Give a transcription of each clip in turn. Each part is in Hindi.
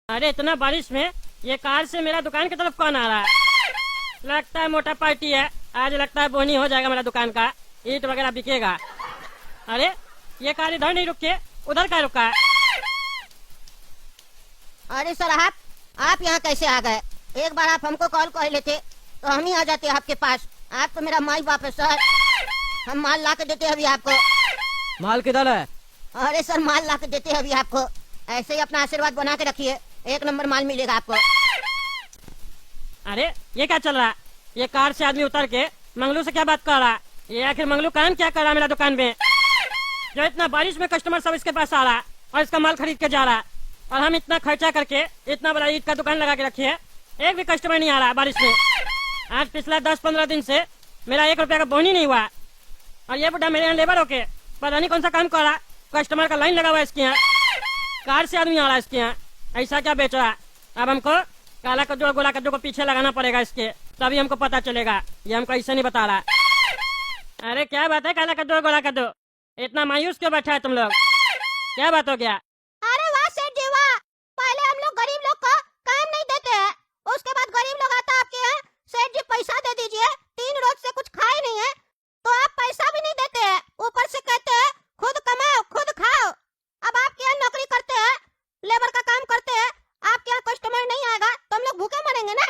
अरे इतना बारिश में ये कार से मेरा दुकान की तरफ कौन आ रहा है? लगता है मोटा पार्टी है। आज लगता है बोनी हो जाएगा मेरा दुकान का, ईंट वगैरह बिकेगा। अरे ये कार इधर नहीं रुके, उधर का रुका है। अरे सर आप यहाँ कैसे आ गए? एक बार आप हमको कॉल कर लेते तो हम ही आ जाते आपके पास। आप तो मेरा माई बाप है सर, हम माल ला के देते अभी आपको। माल किधर है? अरे सर माल ला के देते अभी आपको, ऐसे ही अपना आशीर्वाद बना के रखिए, एक नंबर माल मिलेगा आपको। अरे ये क्या चल रहा है? ये कार से आदमी उतर के मंगलू से क्या बात कर रहा है? ये आखिर मंगलू काम क्या कर रहा है मेरा दुकान में, जो इतना बारिश में कस्टमर सब इसके पास आ रहा है और इसका माल खरीद के जा रहा है, और हम इतना खर्चा करके इतना बड़ा ईंट का दुकान लगा के रखे है, एक भी कस्टमर नहीं आ रहा बारिश में। आज पिछला 10-15 दिन से मेरा 1 रुपया का बोनी नहीं हुआ, और ये बुढ़ा मेरे यहाँ लेबर होके पता नहीं कौन सा काम कर रहा। कस्टमर का लाइन लगा हुआ है इसके यहाँ, कार से आदमी आ रहा है इसके यहाँ, ऐसा क्या बेच रहा है? अब हमको काला कद्दू और गोला कद्दू को पीछे लगाना पड़ेगा इसके, तभी हमको पता चलेगा। ये हमको ऐसे नहीं बता रहा। अरे क्या बात है काला कद्दू और गोला कद्दू, इतना मायूस क्यों बैठा है तुम लोग? क्या बात हो गया? अरे वाह सेठ जी वाह, पहले हम लोग गरीब लोग को काम नहीं देते हैं, उसके बाद गरीब लोग आता आपके यहाँ, सेठ जी पैसा दे दीजिए, 3 रोज से कुछ खाए नहीं है तो आप पैसा भी नहीं देते हैं, ऊपर से कहते हैं खुद कमाओ खुद खाओ। अब आपके यहाँ नौकरी करते हैं, लेबर का काम करते हैं, आपके यहाँ कस्टमर नहीं आएगा तो हम लोग भूखे मरेंगे ना।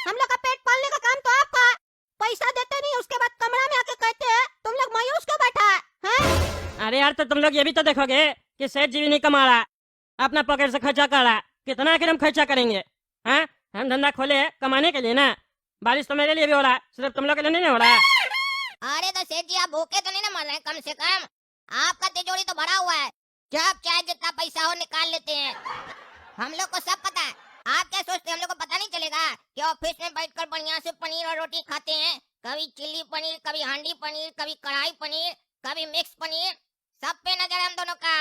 हम लोग का पेट पालने का काम तो आपका, पैसा देते नहीं, उसके बाद कमरा में आके कहते हैं तुम लोग मायूस क्यों बैठा है? अरे यार तो तुम लोग ये भी तो देखोगे कि सेठ जी भी नहीं कमा रहा, अपना पॉकेट से खर्चा कर रहा। कितना आखिर हम खर्चा करेंगे? हाँ हम धंधा खोले हैं कमाने के लिए ना। बारिश तो मेरे लिए भी हो रहा है, सिर्फ तुम लोग के लिए नहीं हो रहा। अरे तो सेठ जी आप भूखे तो नहीं ना मर रहे हैं? कम से कम आपका तिजोरी तो भरा हुआ है, जब चाहे जितना पैसा हो निकाल लेते हैं। हम लोग को सब पता है, आप क्या सोचते हैं हम लोग को पता नहीं चलेगा कि ऑफिस में बैठकर बढ़िया से पनीर और रोटी खाते हैं, कभी चिल्ली पनीर, कभी हांडी पनीर, कभी कढ़ाई पनीर, कभी मिक्स पनीर, सब पे नजर है हम दोनों का।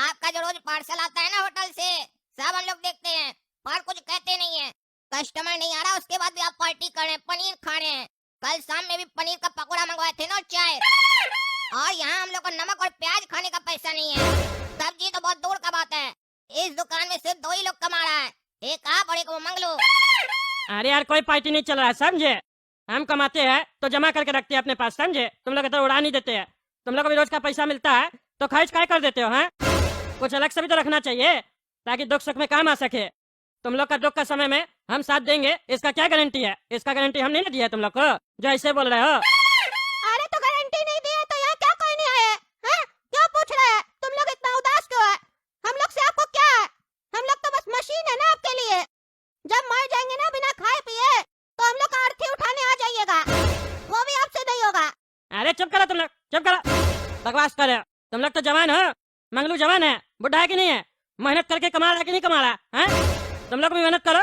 आपका जो रोज पार्सल आता है ना होटल से, सब हम लोग देखते हैं पर कुछ कहते नहीं है। कस्टमर नहीं आ रहा उसके बाद भी आप पार्टी कर रहे हैं, पनीर खा रहे हैं। कल शाम में भी पनीर का पकौड़ा मंगवाए थे ना और चाय, और यहाँ हम लोग को नमक और प्याज खाने का पैसा नहीं है। सब्जी तो बहुत दूर का बात है, इस दुकान में सिर्फ 2 ही लोग कमा रहा है, एक आप और एक वो मंगलू। अरे यार कोई पार्टी नहीं चल रहा है समझे। हम कमाते हैं तो जमा करके रखते हैं अपने पास समझे, तुम लोग तो उड़ा नहीं देते हैं। तुम लोग को भी रोज का पैसा मिलता है तो खर्च काय कर देते हो? हाँ कुछ अलग से भी तो रखना चाहिए ताकि दुख सुख में काम आ सके। तुम लोग का दुख का समय में हम साथ देंगे, इसका क्या गारंटी है? इसका गारंटी हम नहीं ना दिया तुम लोग को जो ऐसे बोल रहे हो। अरे तो गारंटी नहीं दी है तो यहाँ क्या करने आए हैं? हैं? क्यों पूछ रहे हैं? तुम लोग इतना उदास क्यों है? हम लोग से आपको क्या है? हम लोग तो बस मशीन है ना आपके लिए। जब मर जाएंगे ना बिना खाए पिए तो हम लोग का अर्थी उठाने आ जाइएगा, वो भी आपसे नहीं होगा। अरे चुप करो तुम लोग, चुप करो, बकवास कर रहे हो। तुम लोग तो जवान हो, मंगलू जवान है, बुढ़ा है कि नहीं है? मेहनत करके कमा रहा है कि नहीं कमा रहा है? तुम लोग भी मेहनत करो,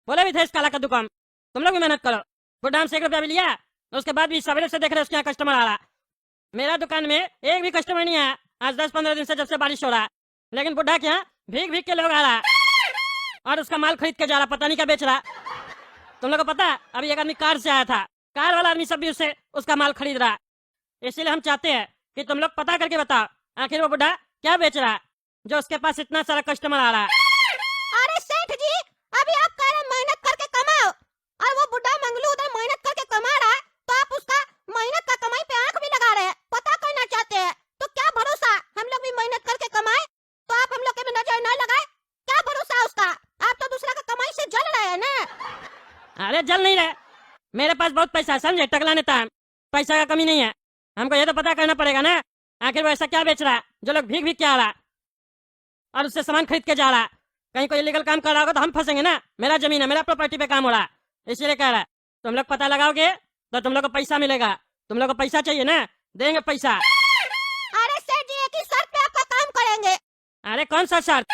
बोले भी थे इस काला कद्दू काम, तुम लोग भी मेहनत करो। बुढ़ा हमसे 1 रुपया भी लिया, उसके बाद भी सवेरे से देख रहे उसके यहाँ कस्टमर आ रहा। मेरा दुकान में एक भी कस्टमर नहीं आया आज 10-15 दिन से, जब से बारिश हो रहा है। लेकिन बुढ़ा के यहाँ भीग भीग के लोग आ रहा और उसका माल खरीद के जा रहा, पता नहीं क्या बेच रहा। तुम लोग को पता है अभी एक आदमी कार से आया था, कार वाला आदमी सब भी उससे उसका माल खरीद रहा। इसीलिए हम चाहते हैं कि तुम लोग पता करके बताओ आखिर वो बुढ़ा क्या बेच रहा है जो उसके पास इतना सारा कस्टमर आ रहा है। अरे सेठ जी अभी आप कह रहे हैं मेहनत करके कमाओ, और वो बुढ़ा मंगलू उधर मेहनत करके कमा रहा है तो आप उसका मेहनत का कमाई पे आंख भी लगा रहे हैं, पता करना चाहते हैं। तो क्या भरोसा हम लोग भी मेहनत करके कमाए तो आप हम लोग के भी नजर न लगाए? क्या भरोसा उसका? आप तो दूसरा का कमाई से जल रहे हैं ना। अरे जल नहीं रहे, मेरे पास बहुत पैसा है समझे, टकला नेता है, पैसा का कमी नहीं है। हमको ये तो पता करना पड़ेगा ना आखिर वो ऐसा क्या बेच रहा है जो लोग भीग भीग के आ रहा और उससे सामान खरीद के जा रहा। कहीं कोई इलीगल काम कर रहा होगा तो हम फंसेंगे ना। मेरा जमीन है, मेरा प्रॉपर्टी पे काम हो रहा है, इसीलिए कह रहा है तुम लोग पता लगाओगे तो तुम लोग को पैसा मिलेगा। तुम लोग को पैसा चाहिए ना, देंगे पैसा। अरे सेठ जी एक ही शर्त पे आपका काम करेंगे। अरे कौन सा शर्त?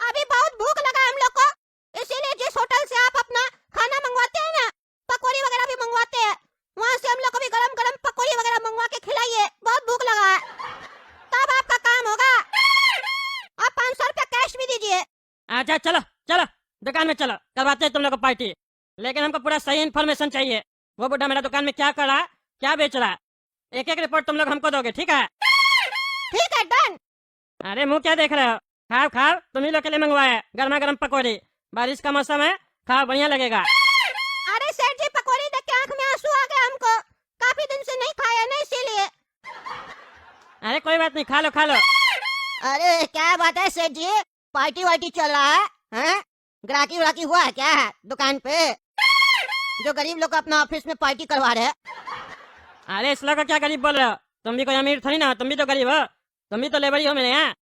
अभी बहुत भूख लगा हम लोग को, इसीलिए जिस होटल से आप अपना खाना मंगवाते हैं ना, पकौड़ी वगैरह भी मंगवाते हैं, वहाँ से हम लोग को भी गरम गरम पकौड़ी वगैरह मंगवा के खिलाइए, बहुत भूख लगा है, तब आपका काम होगा। आप 500 रुपया कैश भी दीजिए। अच्छा चलो चलो दुकान में चलो, करवाते हैं तुम लोग को पार्टी, लेकिन हमको पूरा सही इन्फॉर्मेशन चाहिए। वो बुढ़ा मेरा दुकान में क्या कर रहा, क्या बेच रहा, एक एक रिपोर्ट तुम लोग हमको दोगे, ठीक है? ठीक है डन। अरे मुंह क्या देख रहे हो? खाओ खाओ, तुम ही लोग के लिए मंगवाया है गर्मा गर्म पकौड़ी। बारिश का मौसम है, खाओ बढ़िया लगेगा। अरे सेठ जी, पकौड़ी देख के आंख में आंसू आ गए हमको। काफी दिन से नहीं खाया ना, इसीलिए। अरे कोई बात नहीं, खा लो खा लो। अरे क्या बात है सेठ जी, पार्टी वार्टी चल रहा है? हैं? ग्राहकी व्राकी हुआ है क्या दुकान पे, जो गरीब लोग अपना ऑफिस में पार्टी करवा रहे हैं? अरे इस लोग को क्या गरीब बोल रहे हो? तुम भी कोई अमीर थोड़ी ना, तुम भी तो गरीब हो, तुम भी तो लेबर ही हो मेरे यहाँ।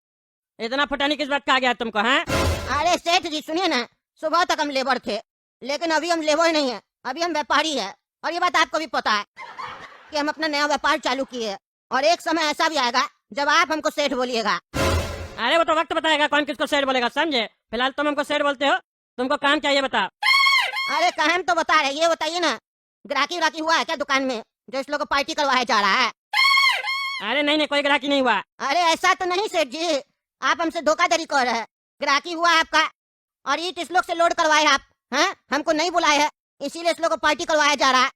इतना फटानी किस बात का आ गया तुमको? हैं? अरे सेठ जी सुनिए ना, सुबह तक हम लेबर थे, लेकिन अभी हम लेबर नहीं है, अभी हम व्यापारी है। और ये बात आपको भी पता है कि हम अपना नया व्यापार चालू किए हैं, और एक समय ऐसा भी आएगा जब आप हमको सेठ बोलिएगा। अरे वो तो वक्त बताएगा कौन किसको सेठ बोलेगा, समझे? फिलहाल तुम हमको सेठ बोलते हो, तुमको काम क्या ये बताओ। अरे काम तो बता रहे, ये बताइए ना, ग्राहकी व्राकी हुआ है क्या दुकान में, जो इस लोग को पार्टी करवाया जा रहा है? अरे नहीं नहीं, कोई ग्राहकी नहीं हुआ। अरे ऐसा तो नहीं सेठ जी, आप हमसे धोखाधड़ी कर रहे हैं। ग्राहकी हुआ है आपका, और ईट इस लोग से लोड करवाए आप, हैं? हमको नहीं बुलाए है, इसीलिए इस लोग को पार्टी करवाया जा रहा है।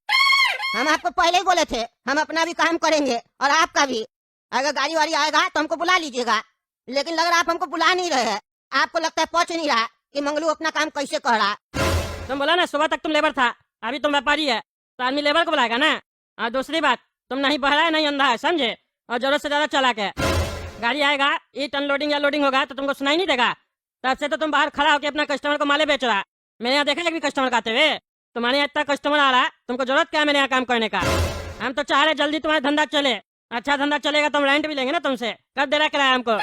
हम आपको पहले ही बोले थे, हम अपना भी काम करेंगे और आपका भी। अगर गाड़ी वाड़ी आएगा तो हमको बुला लीजिएगा, लेकिन अगर आप हमको बुला नहीं रहे हैं, आपको लगता है पहुंच नहीं रहा कि मंगलू अपना काम कैसे कर रहा है। तुम बोला ना सुबह तक तुम लेबर था, अभी तुम व्यापारी है, तो आदमी लेबर को बुलाएगा ना। और दूसरी बात, तुम नहीं बहरा है नहीं अंधा है, समझे? और जरूरत से ज्यादा चला के गाड़ी आएगा, ईट अनलोडिंग या लोडिंग होगा तो तुमको सुनाई नहीं देगा। तब से तो तुम बाहर खड़ा होकर अपना कस्टमर को माले बेच रहा है। मेरे यहाँ देखा एक भी कस्टमर का आते हुए? तुम्हारे यहाँ इतना कस्टमर आ रहा है, तुमको जरूरत क्या है मेरे यहाँ काम करने का? हम तो चाह रहे जल्दी तुम्हारा धंधा चले, अच्छा धंधा चलेगा तो हम रेंट भी लेंगे ना तुमसे। कब दे रहा किराया हमको?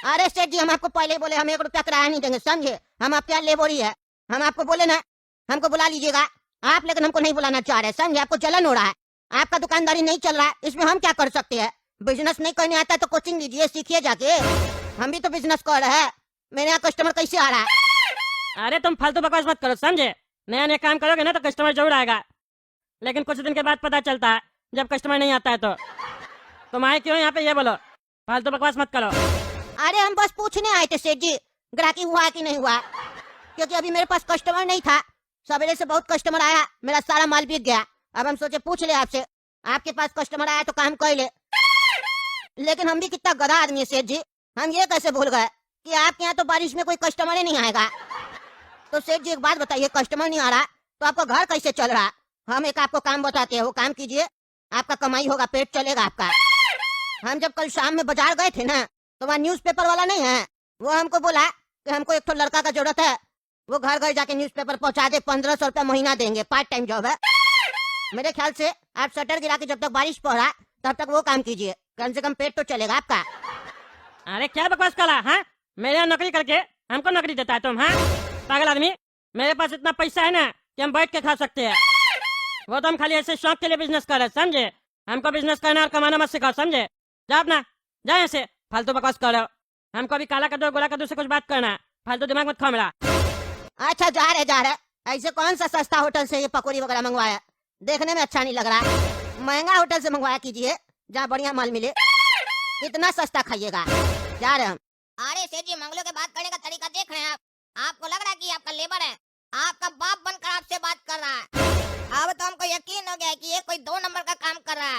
अरे सेठ जी, हम आपको पहले ही बोले हम 1 रुपया किराया नहीं देंगे, समझे? हम आपके यहाँ लेबर ही है, हम आपको बोले ना हमको बुला लीजिएगा आप, लेकिन हमको नहीं बुलाना चाह रहे, समझे? आपको जलन हो रहा है, आपका दुकानदारी नहीं चल रहा है, इसमें हम क्या कर सकते हैं? बिजनेस नहीं करने आता तो कोचिंग लीजिए, सीखिए जाके। हम भी तो बिजनेस कर रहे हैं, मेरे यहाँ कस्टमर कैसे आ रहा है? अरे तुम फालतू बकवास मत करो, समझे? नया नया काम करोगे ना तो कस्टमर जरूर आएगा, लेकिन कुछ दिन के बाद पता चलता है जब कस्टमर नहीं आता है तो। तुम आए क्यों यहाँ पे ये बोलो, फालतू बकवास मत करो। अरे हम बस पूछने आए थे सेठ जी, ग्राहकी हुआ कि नहीं हुआ, क्योंकि अभी मेरे पास कस्टमर नहीं था। सवेरे से बहुत कस्टमर आया, मेरा सारा माल बिक गया। अब हम सोचे पूछ ले आपसे, आपके पास कस्टमर आया तो काम कर ले। लेकिन हम भी कितना गधा आदमी है सेठ जी, हम ये कैसे भूल गए कि आपके यहाँ तो बारिश में कोई कस्टमर ही नहीं आएगा। तो सेठ जी एक बात बताइए, कस्टमर नहीं आ रहा तो आपका घर कैसे चल रहा? हम एक आपको काम बताते हैं, वो काम कीजिए, आपका कमाई होगा, पेट चलेगा आपका। हम जब कल शाम में बाजार गए थे ना, तो वहाँ न्यूज़पेपर वाला नहीं है, वो हमको बोला कि हमको एक तो लड़का का जरूरत है, वो घर घर जाके न्यूज़पेपर पहुंचा दे, 1500 रुपया महीना देंगे, पार्ट टाइम जॉब है। मेरे ख्याल से आप शटर गिरा के जब तक बारिश पड़ा तब तक वो काम कीजिए, कम से कम पेट तो चलेगा आपका। अरे क्या बकवास करा? हाँ, मेरे यहाँ नौकरी करके हमको नौकरी देता है तुम? हाँ पागल आदमी, मेरे पास इतना पैसा है ना कि हम बैठ के खा सकते हैं। वो तो हम खाली ऐसे शौक के लिए बिजनेस कर रहे हैं, समझे? हमको बिजनेस करना और कमाना मत सिखाओ, समझे? जाओ अपना, जाए ऐसे फालतू बकवास कर रहे हो। हमको अभी काला कद्दू गोला कद्दू से कुछ बात करना है, फालतू दिमाग मत खाओ मेरा। अच्छा जा रहे, ऐसे कौन सा सस्ता होटल से ये पकौड़ी वगैरह मंगवाया, देखने में अच्छा नहीं लग रहा। महंगा होटल से मंगवाया कीजिए, जहाँ बढ़िया माल मिले। कितना सस्ता खाइएगा, जा रहे हम। अरे सेठ जी, मंगलों के बात करने का तरीका देख रहे हैं आप? आपको लग रहा है कि आपका लेबर है, आपका बाप बनकर आपसे बात कर रहा है। अब तो हमको यकीन हो गया है कि ये कोई 2 नंबर का काम कर रहा है।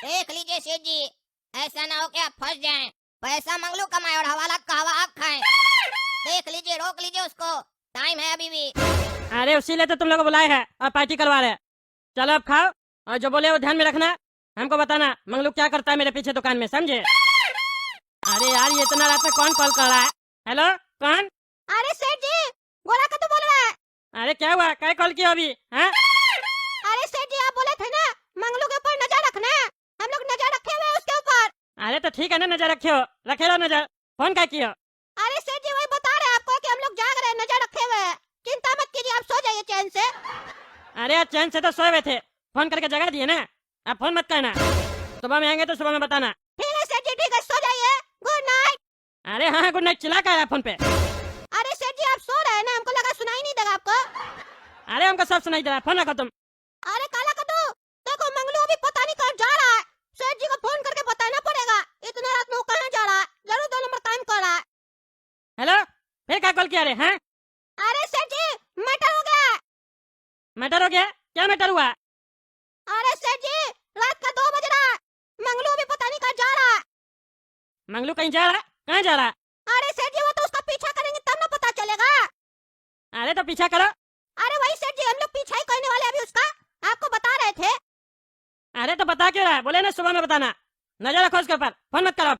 देख लीजिए सेठ जी, ऐसा ना हो कि आप फंस जाएं। पैसा मंगलू कमाए और हवालात का हवा आप खाएं। देख लीजिए, रोक लीजिए उसको, टाइम है अभी भी। अरे उसी लिए तो तुम लोग बुलाए हैं और पार्टी करवा रहे हैं। चलो अब खाओ, और जो बोले वो ध्यान में रखना, हमको बताना मंगलू क्या करता है मेरे पीछे दुकान में, समझे? अरे यार, ये इतना रात में कौन कॉल कर रहा है? हेलो, कौन? अरे सेठ जी, गोला का तो बोल रहा है। अरे क्या हुआ, क्या कॉल किया अभी? हाँ अरे सेठ जी, आप बोले थे ना मंगलू के ऊपर नजर रखना, हम लोग नजर रखे हुए हैं उसके ऊपर। अरे तो ठीक है ना, नजर रखे हो, रखे रहो नजर। फोन क्या किया? अरे सेठ जी, वही बता रहे हैं आपको कि हम लोग जाग रहे हैं, नजर रखे हुए हैं। चिंता मत कीजिए, आप सो जाइए चैन से। अरे यार चैन से तो सोए हुए थे, फोन करके जगा दिए ना। अब फोन मत करना, सुबह में आएंगे तो सुबह में बताना। ठीक है सेठ जी, ठीक है, सो जाइए, गुड नाइट। अरे हाँ गुड नाइट चिल्ला कर फोन पे। अरे सेठ जी, आप सो रहे हैं ना, हमको लगा सुनाई नहीं देगा आपको। अरे हमको सब सुनाई दे रहा है, फोन रखो तुम। अरे काला कद्दू, देखो मंगलू अभी पता नहीं कहाँ जा रहा है, सेठ जी को फोन करके बताना पड़ेगा। इतने रात में वो कहाँ जा रहा है, जरूर 2 नंबर काम कर रहा है। हेलो, फिर क्या कॉल किया रे? हैं? अरे सेठ जी, मैटर हो गया। मैटर हो गया? क्या मैटर हुआ? अरे सेठ जी, रात का 2 बज रहा है, मंगलू अभी पता नहीं कहाँ जा रहा है। मंगलू कहीं जा रहा है? कहाँ जा रहा है? अरे अरे तो पीछा करो। अरे वही सेठ जी, हम लोग पीछा ही करने वाले अभी उसका, आपको बता रहे थे। अरे तो बता क्यों रहा है? बोले ना सुबह में बताना। नजर रखो उसके ऊपर, फोन मत करो।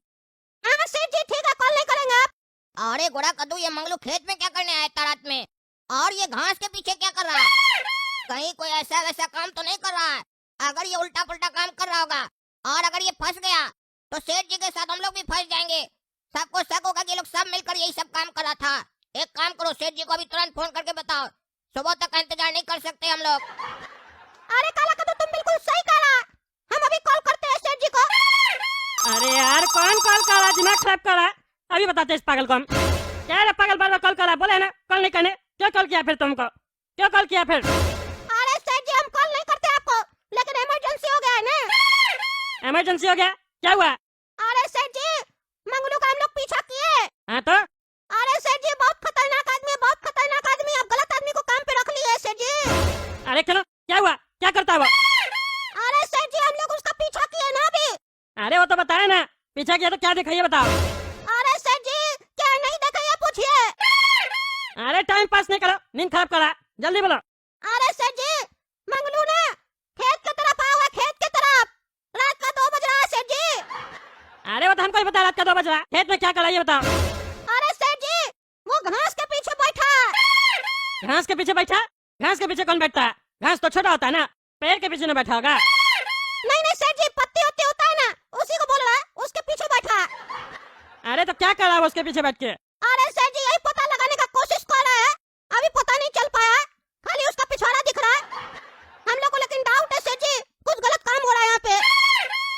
हाँ सेठ जी ठीक है, कॉल नहीं करेंगे आप। अरे गोड़ा कद्दू, ये मंगलू खेत में क्या करने आया इतना रात में, और ये घास के पीछे क्या कर रहा है? कहीं कोई ऐसा वैसा काम तो नहीं कर रहा है? अगर ये उल्टा पुल्टा काम कर रहा होगा और अगर ये फंस गया तो सेठ जी के साथ हम लोग भी फंस जाएंगे। सबको शक होगा कि ये लोग सब मिलकर यही सब काम कर रहा था। एक काम करो, सेठ जी को अभी तुरंत फोन करके बताओ, सुबह तक का इंतजार नहीं कर सकते हम लोग। अरे काला कद्दू, तुम बिल्कुल सही कह रहा, हम अभी कॉल करते हैं सेठ जी को। अरे यार कौन कॉल कर रहा? दिमाग खराब कर रहा है। अभी बताते इस पागल को हम। क्या रे पागल, बार बार कॉल कर रहा है? बोले ना कॉल नहीं करने, क्यों कॉल किया फिर तुमको? क्यों कॉल किया फिर? अरे सेठ जी, हम कॉल नहीं करते आपको, लेकिन इमरजेंसी हो गया है ना। इमरजेंसी हो गया? क्या हुआ? अरे सेठ जी, मंगलू का हम लोग पीछा किए। हाँ तो? अरे सेठ जी, बहुत खतरनाक आदमी है, बहुत खतरनाक आदमी है, आप गलत आदमी को काम पे रख लिए सेठ जी। अरे चलो, क्या हुआ? क्या करता है वो? अरे सेठ जी, हम लोग उसका पीछा किए ना अभी। अरे वो तो बताया ना, पीछा किया तो क्या देखा ये बताओ। अरे सेठ जी, क्या नहीं देखा ये पूछिए। अरे टाइम पास नहीं करो, नींद खराब करा, जल्दी बोलो। अरे सेठ जी, मंगलू ना खेत की तरफ आया हुआ, खेत की तरफ, रात का 2 बज रहा है सेठ जी। अरे वो तो हमको ही बता, रात का 2 बज रहा है, खेत में क्या करा ये बताओ। अरे सेठ जी, वो घास के पीछे बैठा है। घास के पीछे बैठा? घास के पीछे कौन बैठता है? घास तो छोटा होता है ना, पेड़ के पीछे न बैठा होगा। नहीं नहीं सेठ जी, पत्ती उत्ती होता है ना, उसी को बोल रहा है, उसके पीछे बैठा है। अरे तो क्या कर रहा है वो उसके पीछे बैठ के? अरे सेठ जी, यही पता लगाने का कोशिश कर रहा है, अभी पता नहीं चल पाया, खाली उसका पिछवाड़ा दिख रहा है। हम लोग को लेकिन डाउट है सेठ जी, कुछ गलत काम हो रहा है यहाँ पे,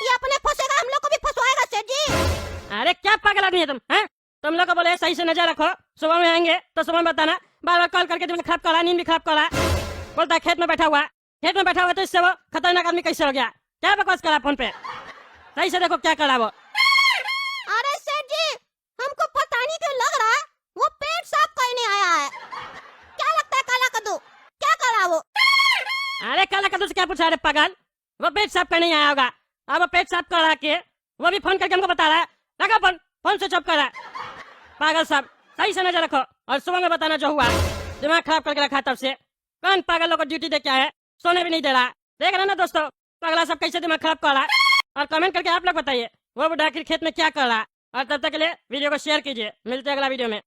ये अपने फंसेगा, हम लोग को भी फंसवाएगा सेठ जी। अरे क्या पागल आदमी है तुम, हैं? तुम लोग को बोले सही से नजर रखो, सुबह में आएंगे तो सुबह में बताना, बार बार कॉल करके दिमाग खराब कर रहा है, नींद भी खराब कर रहा है। बोलता है खेत में बैठा हुआ है, खेत में बैठा हुआ तो इससे वो खतरनाक आदमी कैसे हो गया? क्या बकवास करा फोन पे? सही से देखो क्या करा वो। अरे सेठ जी, हमको पता नहीं क्यों लग रहा है वो पेट साफ करने आया है। क्या लगता है काला कद्दू, क्या कर रहा वो? अरे काला कद्दू से क्या पूछा रे पागल? वो पेट साफ करने नहीं आया होगा, अब वो पेट साफ कर रहा के वो भी फोन करके हमको बता रहा है। लगा फोन, फोन स्विच ऑफ कर रहा है। पागल साहब, सही से नजर रखो और सुबह में बताना जो हुआ। दिमाग खराब करके रखा तब से, कौन पागल लोग को ड्यूटी दे के आया है, सोने भी नहीं दे रहा। देख रहे ना दोस्तों, पागला सब कैसे दिमाग खराब कर रहा है। और कमेंट करके आप लोग बताइए वो बुढ़ा आखिर खेत में क्या कर रहा है। और तब तक के लिए वीडियो को शेयर कीजिए, मिलते हैं अगला वीडियो में।